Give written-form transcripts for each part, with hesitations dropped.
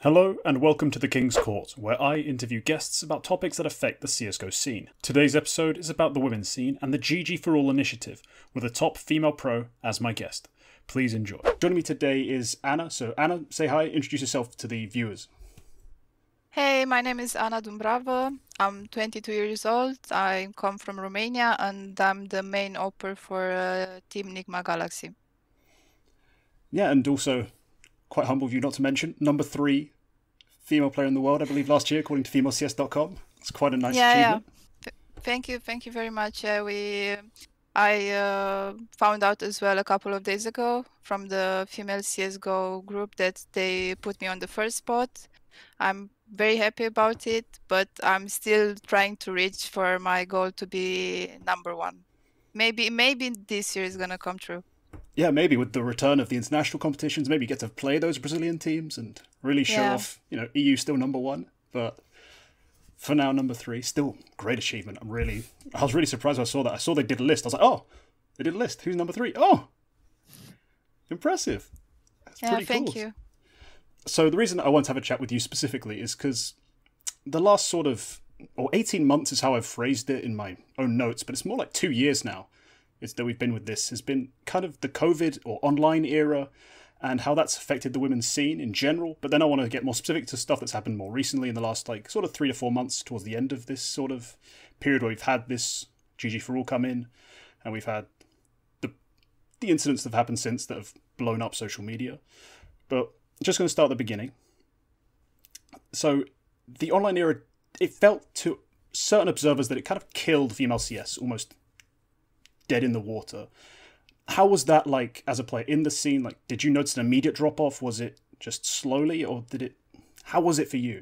Hello and welcome to the King's Court, where I interview guests about topics that affect the CSGO scene. Today's episode is about the women's scene and the GGForAll initiative, with a top female pro as my guest. Please enjoy. Joining me today is aNA. So aNA, say hi, introduce yourself to the viewers. Hey, my name is aNA Dumbrava. I'm 22 years old. I come from Romania and I'm the main opper for Team Nigma Galaxy. Yeah, and also, quite humble of you not to mention, number 3 female player in the world, I believe, last year, according to femalecs.com. It's quite a nice achievement. Thank you very much. I found out as well a couple of days ago from the female CSGO group that they put me on the first spot. I'm very happy about it, but I'm still trying to reach for my goal to be number 1. Maybe this year is gonna come true. Yeah, maybe with the return of the international competitions, maybe you get to play those Brazilian teams and really show off, EU still number 1, but for now, number 3, still great achievement. I was really surprised when I saw that. I saw they did a list. I was like, oh, they did a list. Who's number 3? Oh, impressive. That's pretty cool. Thank you. So the reason I want to have a chat with you specifically is because the last 18 months is how I've phrased it in my own notes, but it's more like 2 years now that we've been with this, has been kind of the COVID or online era and how that's affected the women's scene in general. But then I want to get more specific to stuff that's happened more recently in the last 3 to 4 months towards the end of this sort of period where we've had this GGForAll come in and we've had the incidents that have happened since that have blown up social media. But I'm just going to start at the beginning. So the online era, it felt to certain observers that it kind of killed female CS, almost dead in the water. How was that like as a player in the scene? Like, did you notice an immediate drop off? Was it just slowly, or how was it for you?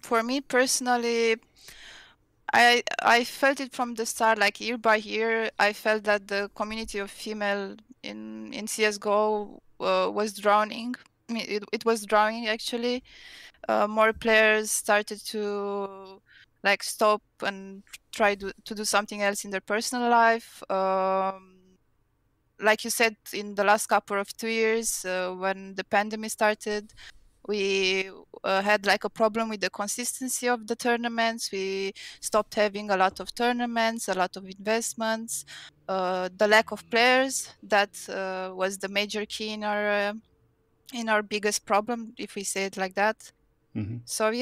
For me personally, I felt it from the start, like year by year. I felt that the community of female in CSGO was drowning. I mean, it was drowning actually. More players started to stop and try to do something else in their personal life. Like you said, in the last couple of 2 years, when the pandemic started, we had a problem with the consistency of the tournaments. We stopped having a lot of tournaments, a lot of investments, the lack of players. That was the major key in our biggest problem, if we say it like that. Mm-hmm. So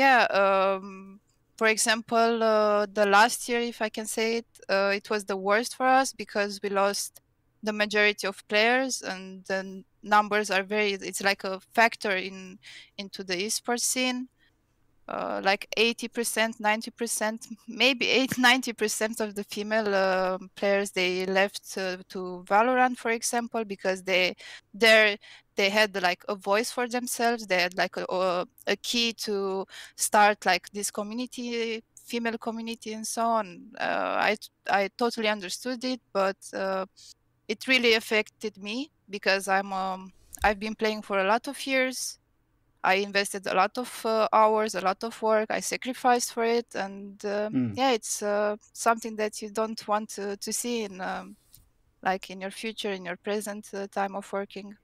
for example, the last year, if I can say it, it was the worst for us because we lost the majority of players, and the numbers are it's like a factor into the esports scene. 80%, 90%, maybe 90% of the female players, they left to VALORANT, for example, because they had a voice for themselves. They had a key to start this community, female community, and so on. I totally understood it, but it really affected me because I've been playing for a lot of years. I invested a lot of hours, a lot of work. I sacrificed for it, and it's something that you don't want to see in in your future, in your present time of working.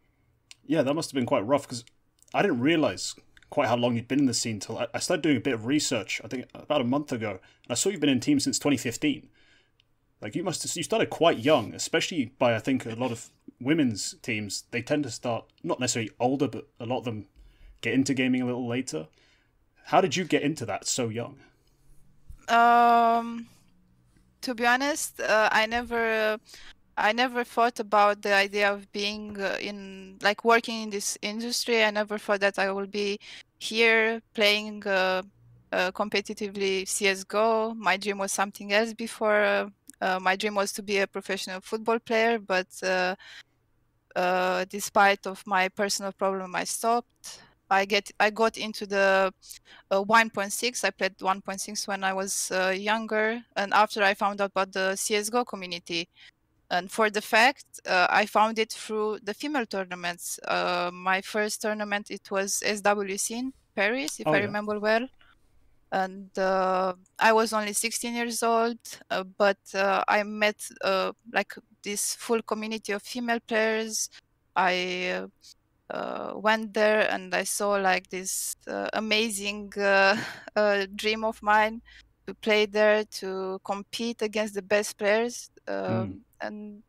Yeah, that must have been quite rough because I didn't realize quite how long you'd been in the scene until I started doing a bit of research, I think about a month ago, and I saw you've been in teams since 2015. Like, you started quite young, especially by, I think, a lot of women's teams. They tend to start, not necessarily older, but a lot of them get into gaming a little later. How did you get into that so young? To be honest, I never thought about the idea of being working in this industry. I never thought that I will be here playing competitively CSGO. My dream was something else before. My dream was to be a professional football player, but despite of my personal problem, I stopped. I got into the 1.6. I played 1.6 when I was younger, and after I found out about the CSGO community, and for the fact, I found it through the female tournaments. My first tournament, it was SWC in Paris, if I remember well. And I was only 16 years old, but I met this full community of female players. I went there and I saw like this amazing dream of mine to play there, to compete against the best players, and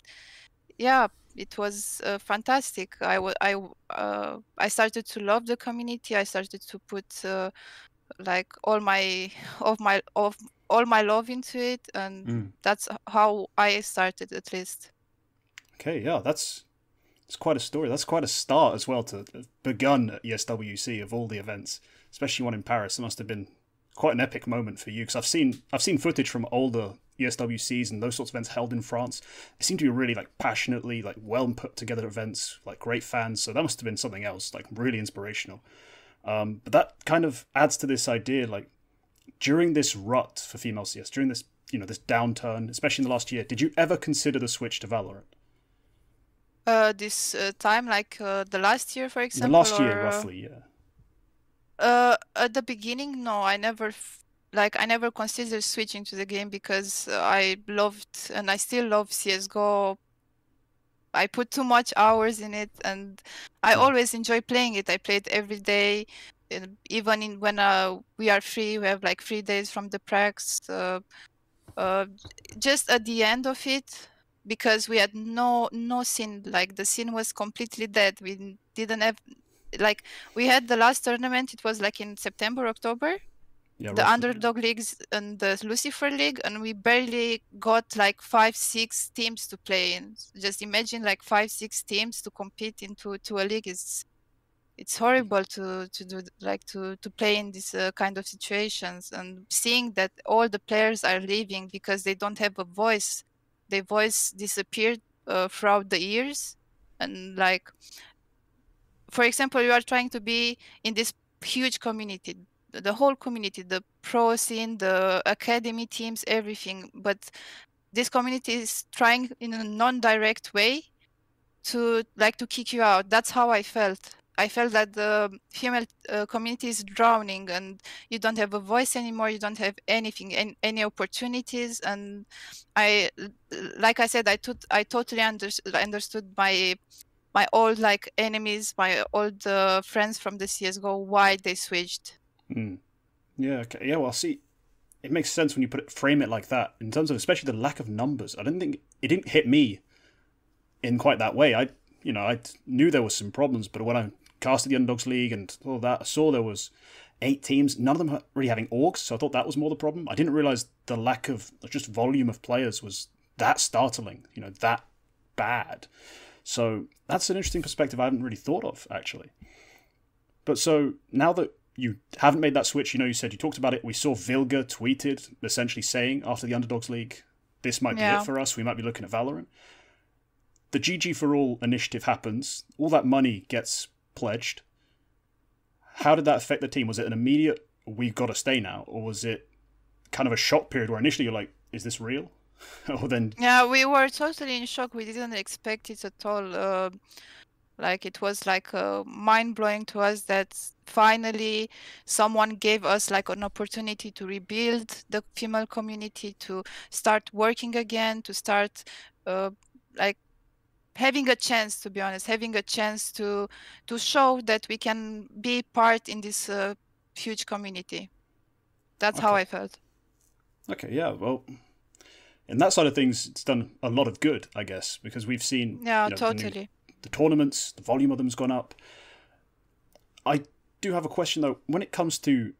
yeah, it was fantastic. I started to love the community. I started to put like all my all my love into it, and that's how I started, at least. Okay, yeah, that's quite a story. That's quite a start as well, to have begun at ESWC of all the events, especially one in Paris. It must have been quite an epic moment for you, because I've seen footage from older ESWCs and those sorts of events held in France. They seem to be really like passionately, like well put together events, like great fans. So that must have been something else, like really inspirational. But that kind of adds to this idea, like during this rut for female CS, during this this downturn, especially in the last year, did you ever consider the switch to Valorant? This time, like the last year, for The example, last year, or roughly, yeah. at the beginning, no, I never considered switching to the game, because I loved and I still love CSGO. I put too much hours in it, and I always enjoy playing it. I play it every day, even when we are free. We have like 3 days from the pracs. Just at the end of it, because we had no scene, like the scene was completely dead. We didn't have, like, we had the last tournament, it was like in September, October, Yeah, the roughly. underdog leagues and the Lucifer League, and we barely got like 5-6 teams to play in. Just imagine like 5-6 teams to compete into a league. It's horrible to do, like, to play in this kind of situations, and seeing that all the players are leaving because they don't have a voice. Their voice disappeared throughout the years, and like, for example, you are trying to be in this huge community, the whole community, the pro scene, the academy teams, everything, but this community is trying in a non-direct way to kick you out. That's how I felt. I felt that the female community is drowning, and you don't have a voice anymore. You don't have anything, any opportunities. And like I said, I totally understood my old like enemies, my old friends from the CS:GO, why they switched. Yeah. Okay. Yeah. Well, see, it makes sense when you frame it like that. In terms of especially the lack of numbers, I didn't think it didn't hit me in quite that way. I knew there was some problems, but when I casted the Underdogs League and all that, I saw there was 8 teams, none of them really having orgs, so I thought that was more the problem. I didn't realize the lack of just volume of players was that startling, that bad. So that's an interesting perspective I haven't really thought of, actually. But so now that you haven't made that switch, you said you talked about it. We saw Vilga tweeted essentially saying after the Underdogs League, this might be it for us. We might be looking at Valorant. The GGForAll initiative happens. All that money gets pledged. How did that affect the team? Was it an immediate, we've got to stay now? Or was it kind of a shock period where initially you're like, is this real? Or then... Yeah, we were totally in shock. We didn't expect it at all. Like, it was like mind-blowing to us that finally someone gave us like an opportunity to rebuild the female community, to start working again, to start like having a chance, to be honest, having a chance to show that we can be part in this huge community. That's how I felt. Okay, yeah, well, in that side of things, it's done a lot of good, I guess, because we've seen totally the tournaments, the volume of them's gone up. I do have a question, though. When it comes to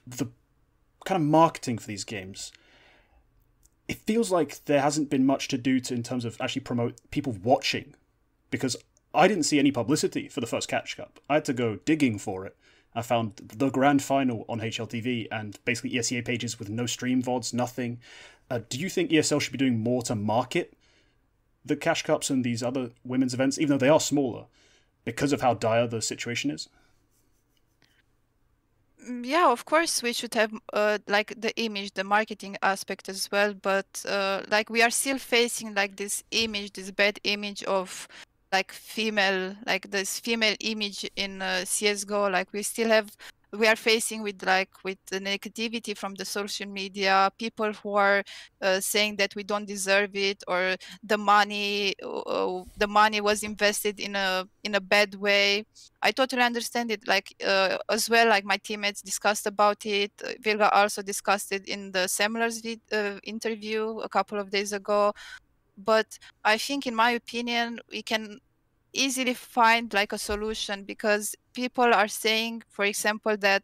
the kind of marketing for these games, it feels like there hasn't been much to do in terms of actually promote people watching, because I didn't see any publicity for the first Catch Cup. I had to go digging for it. I found the grand final on HLTV and basically ESEA pages with no stream VODs, nothing. Do you think ESL should be doing more to market the Cash Cups and these other women's events, even though they are smaller, because of how dire the situation is? Yeah, of course we should have like the image, the marketing aspect as well, but like we are still facing like this image, this bad image of like female, like this female image in CSGO. Like we still have we are facing with the negativity from the social media, people who are saying that we don't deserve it, or the money was invested in a bad way. I totally understand it. Like as well, like my teammates discussed about it. Vilga also discussed it in the Semler's interview a couple of days ago. But I think, in my opinion, we can easily find like a solution, because people are saying, for example, that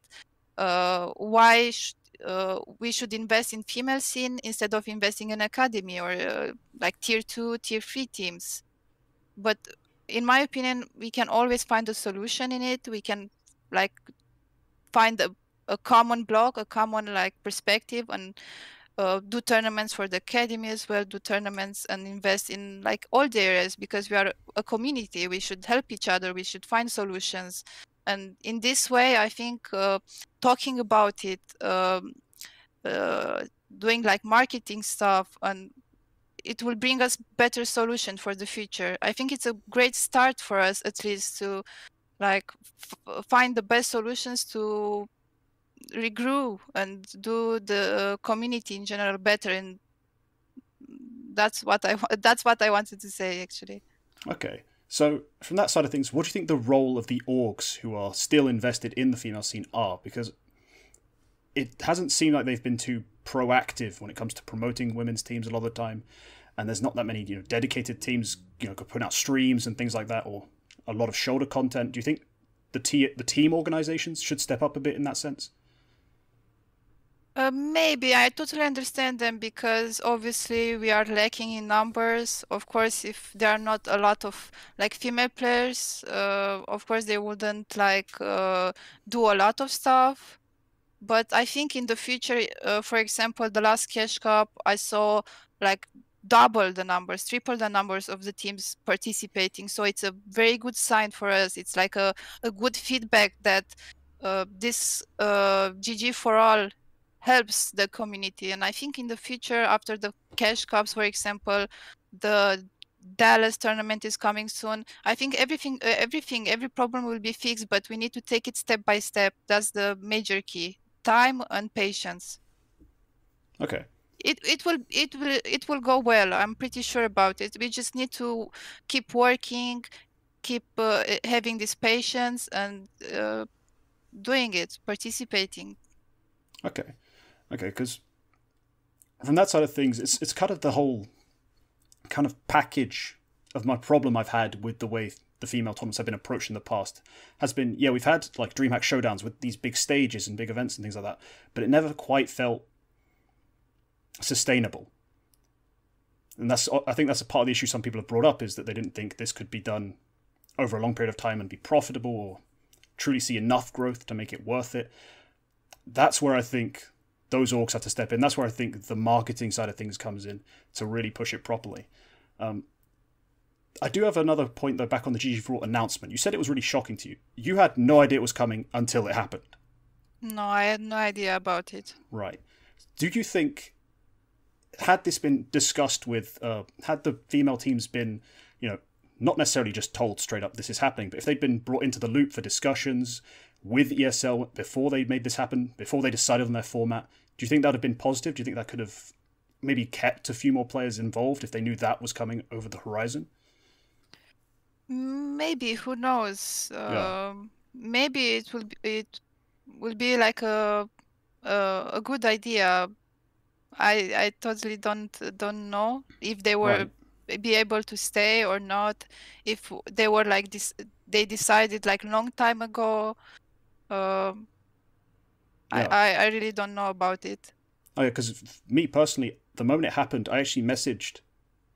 we should invest in female scene instead of investing in academy, or like tier 2, tier 3 teams. But in my opinion, we can always find a solution in it. We can like find a common block, a common like perspective, and do tournaments for the academy as well, do tournaments and invest in like all the areas, because we are a community. We should help each other. We should find solutions. And in this way, I think talking about it, doing like marketing stuff, and it will bring us better solution for the future. I think it's a great start for us, at least, to like find the best solutions to regrow and do the community in general better. And that's what I wanted to say, actually. Okay. So, from that side of things, what do you think the role of the orgs who are still invested in the female scene are? Because it hasn't seemed like they've been too proactive when it comes to promoting women's teams a lot of the time, and there's not that many dedicated teams putting out streams and things like that, or a lot of shoulder content. Do you think the team organizations should step up a bit in that sense? Maybe. I totally understand them, because obviously we are lacking in numbers. Of course, if there are not a lot of like female players, of course they wouldn't like do a lot of stuff. But I think in the future, for example, the last Cash Cup, I saw like double the numbers, triple the numbers of the teams participating. So it's a very good sign for us. It's like a good feedback that this GGForAll helps the community. And I think in the future, after the Cash Cups, for example, the Dallas tournament is coming soon. I think every problem will be fixed, but we need to take it step by step. That's the major key: time and patience. Okay. It will go well. I'm pretty sure about it. We just need to keep working, keep having this patience, and doing it, participating. Okay, because from that side of things, it's kind of the whole kind of package of my problem I've had with the way the female tournaments have been approached in the past has been, we've had like DreamHack showdowns with these big stages and big events and things like that, but it never quite felt sustainable. And I think that's a part of the issue some people have brought up, is that they didn't think this could be done over a long period of time and be profitable, or truly see enough growth to make it worth it. That's where I think those orgs have to step in. That's where I think the marketing side of things comes in to really push it properly. I do have another point, though, back on the GGForAll announcement. You said it was really shocking to you. You had no idea it was coming until it happened. No, I had no idea about it. Right. Do you think, had this been discussed with, had the female teams been, not necessarily just told straight up this is happening, but if they'd been brought into the loop for discussions with ESL before they made this happen, before they decided on their format, do you think that would have been positive? Do you think that could have maybe kept a few more players involved if they knew that was coming over the horizon? Maybe, who knows? Maybe it will be like a good idea. I totally don't know if they were be able to stay or not. If they were like this, they decided like long time ago. I really don't know about it. Oh yeah, because me personally, the moment it happened, I actually messaged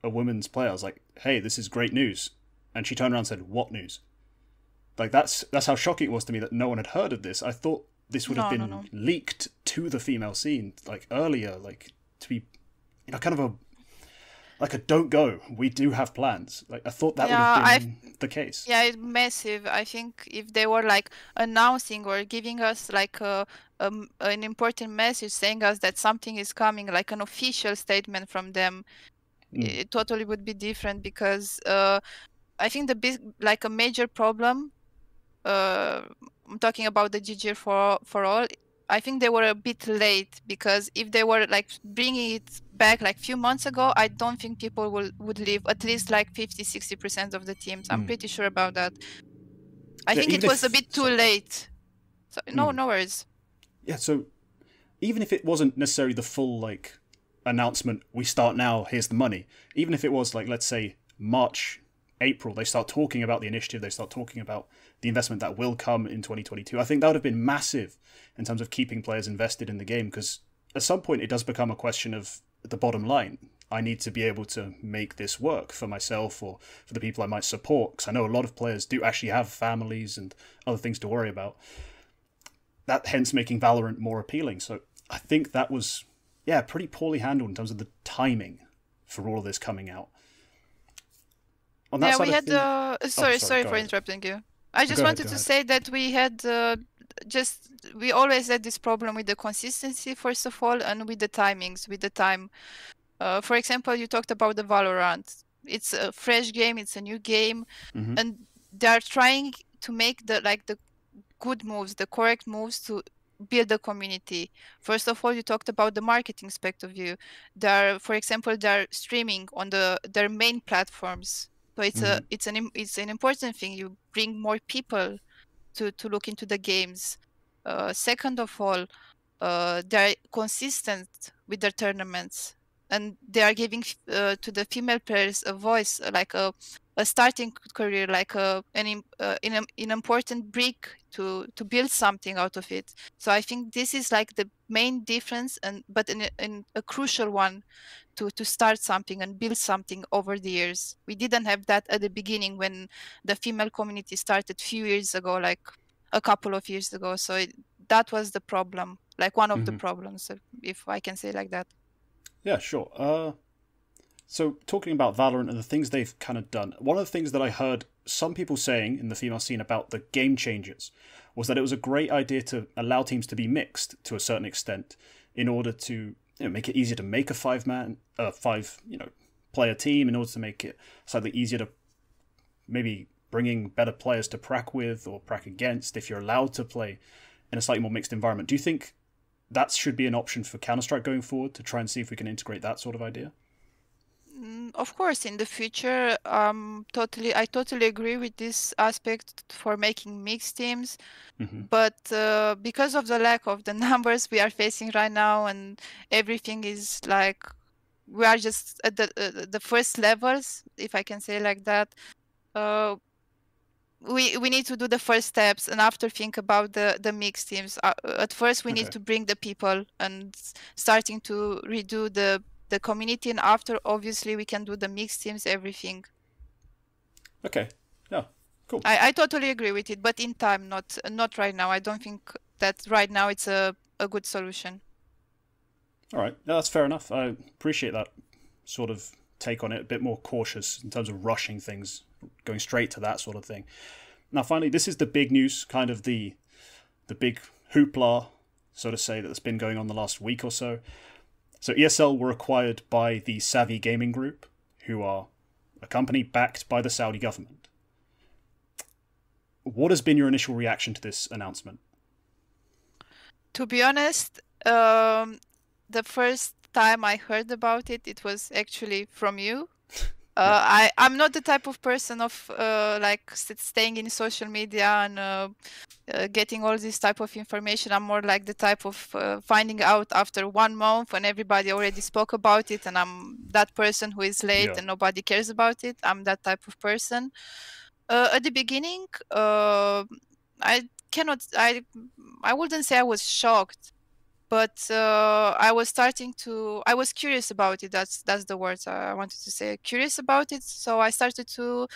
a women's player. I was like, "Hey, this is great news," and she turned around and said, "What news?" Like that's how shocking it was to me that no one had heard of this. I thought this would have been leaked to the female scene like earlier, like to be, kind of a don't go. We do have plans. Like I thought that would have been the case. Yeah, it's massive. I think if they were like announcing or giving us like an important message, saying us that something is coming, like an official statement from them, it totally would be different. Because I think a major problem I'm talking about the GGForAll. I think they were a bit late, because if they were like bringing it back like few months ago, I don't think people would leave, at least like 50-60% of the teams. I'm pretty sure about that. I think it was a bit too late. So no worries. Yeah, so even if it wasn't necessarily the full like announcement, we start now, here's the money. Even if it was like, let's say March, April, they start talking about the initiative, they start talking about the investment that will come in 2022. I think that would have been massive in terms of keeping players invested in the game, because at some point it does become a question of the bottom line. I need to be able to make this work for myself or for the people I might support, because I know a lot of players do actually have families and other things to worry about. That hence making Valorant more appealing. So I think that was, yeah, pretty poorly handled in terms of the timing for all of this coming out. On that we had sorry for interrupting you. I just wanted to say that we had we always had this problem with the consistency, first of all, and with the timings, with the time. For example, you talked about the Valorant. It's a fresh game, it's a new game, and they are trying to make the good moves, the correct moves to build a community. First of all, you talked about the marketing aspect of view. For example, they're streaming on their main platforms. So it's an important thing. You bring more people to look into the games. Second of all, they're consistent with their tournaments, and they are giving to the female players a voice, like a starting career, like an important brick to build something out of it. So I think this is like the main difference, but in a crucial one to start something and build something over the years. We didn't have that at the beginning when the female community started few years ago, like a couple of years ago. So that was the problem, like one of the problems, if I can say like that. Yeah, sure. So talking about Valorant and the things they've kind of done, one of the things that I heard some people saying in the female scene about the game changers was that it was a great idea to allow teams to be mixed to a certain extent in order to make it easier to make a five player team, in order to make it slightly easier to maybe bringing better players to prac with or prac against if you're allowed to play in a slightly more mixed environment. Do you think that should be an option for Counter-Strike going forward, to try and see if we can integrate that sort of idea? Of course, in the future, I totally agree with this aspect for making mixed teams. But because of the lack of the numbers we are facing right now, and everything is like, we are just at the first levels, if I can say like that. We need to do the first steps, and after think about the mixed teams. At first, we need to bring the people and starting to redo the community, and after, obviously, we can do the mixed teams, everything. Okay, yeah, cool. I totally agree with it, but in time, not right now. I don't think that right now it's a good solution. All right, yeah, that's fair enough. I appreciate that sort of take on it, a bit more cautious in terms of rushing things, going straight to that sort of thing. Now, finally, this is the big news, kind of the big hoopla, so to say, that's been going on the last week or so. So ESL were acquired by the Savvy Gaming Group, who are a company backed by the Saudi government. What has been your initial reaction to this announcement? To be honest, the first time I heard about it, it was actually from you. I'm not the type of person of like staying in social media and getting all this type of information. I'm more like the type of finding out after 1 month when everybody already spoke about it, and I'm that person who is late and nobody cares about it. I'm that type of person. At the beginning, I wouldn't say I was shocked, but I was curious about it. That's the words I wanted to say. Curious about it. So I started to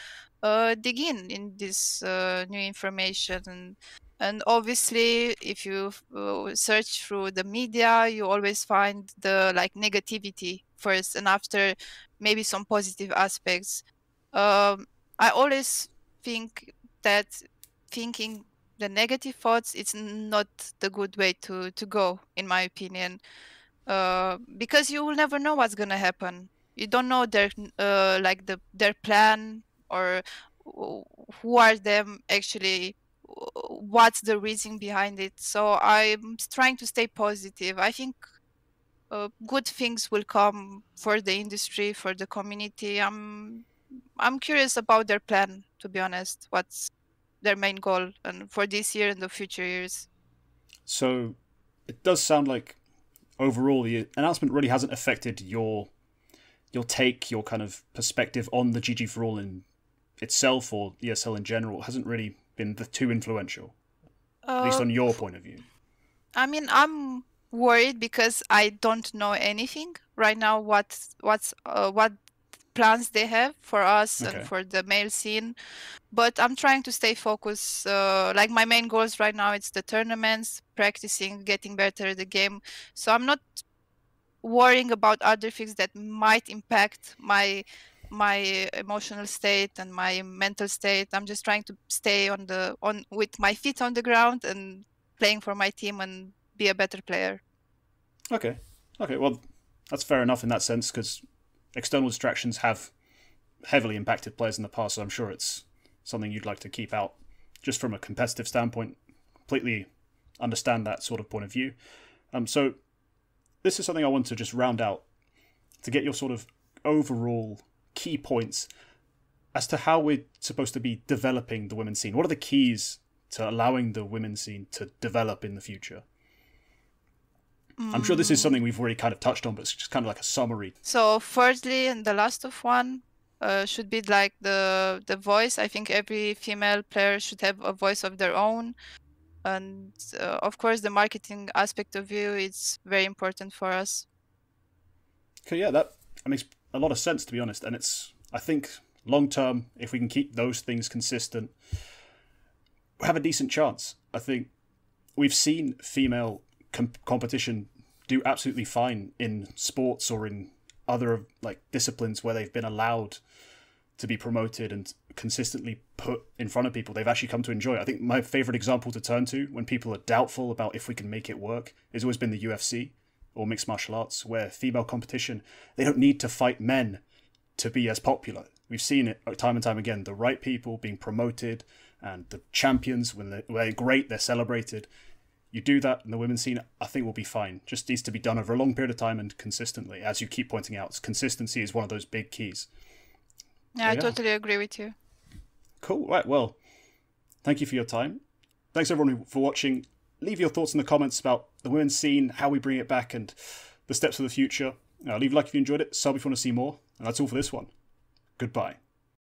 dig in this new information, and obviously, if you search through the media, you always find the negativity first, and after maybe some positive aspects. I always think that thinking the negative thoughts, it's not the good way to go, in my opinion, because you will never know what's gonna happen. You don't know their their plan, or who are them actually, what's the reason behind it. So I'm trying to stay positive. I think good things will come for the industry, for the community. I'm curious about their plan, to be honest. What's their main goal and for this year and the future years? So it does sound like overall the announcement really hasn't affected your take, your kind of perspective on the GGForAll in itself or ESL in general. It hasn't really been too influential, at least on your point of view. I mean, I'm worried because I don't know anything right now. What plans they have for us and for the male scene, but I'm trying to stay focused. Like my main goals right now, it's the tournaments, practicing, getting better at the game. So I'm not worrying about other things that might impact my emotional state and my mental state. I'm just trying to stay with my feet on the ground and playing for my team and be a better player. Okay. Well, that's fair enough in that sense, because external distractions have heavily impacted players in the past, so I'm sure it's something you'd like to keep out just from a competitive standpoint. Completely understand that sort of point of view. So this is something I want to just round out to get your sort of overall key points as to how we're supposed to be developing the women's scene. What are the keys to allowing the women's scene to develop in the future? I'm sure this is something we've already kind of touched on, but it's just kind of like a summary. So firstly, and the last of one, should be like the voice. I think every female player should have a voice of their own. And of course, the marketing aspect of view is very important for us. Okay, yeah, that makes a lot of sense, to be honest. And I think, long term, if we can keep those things consistent, we have a decent chance. I think we've seen female competition do absolutely fine in sports or in other disciplines where they've been allowed to be promoted and consistently put in front of people. They've actually come to enjoy it. I think my favorite example to turn to when people are doubtful about if we can make it work has always been the UFC or mixed martial arts, where female competition, they don't need to fight men to be as popular. We've seen it time and time again. The right people being promoted and the champions, when they're great, they're celebrated. You do that in the women's scene, I think we'll be fine. Just needs to be done over a long period of time and consistently. As you keep pointing out, consistency is one of those big keys. Yeah, I totally agree with you. Cool. Right, well, thank you for your time. Thanks everyone for watching. Leave your thoughts in the comments about the women's scene, how we bring it back, and the steps for the future. Leave a like if you enjoyed it, sub if you want to see more. And that's all for this one. Goodbye.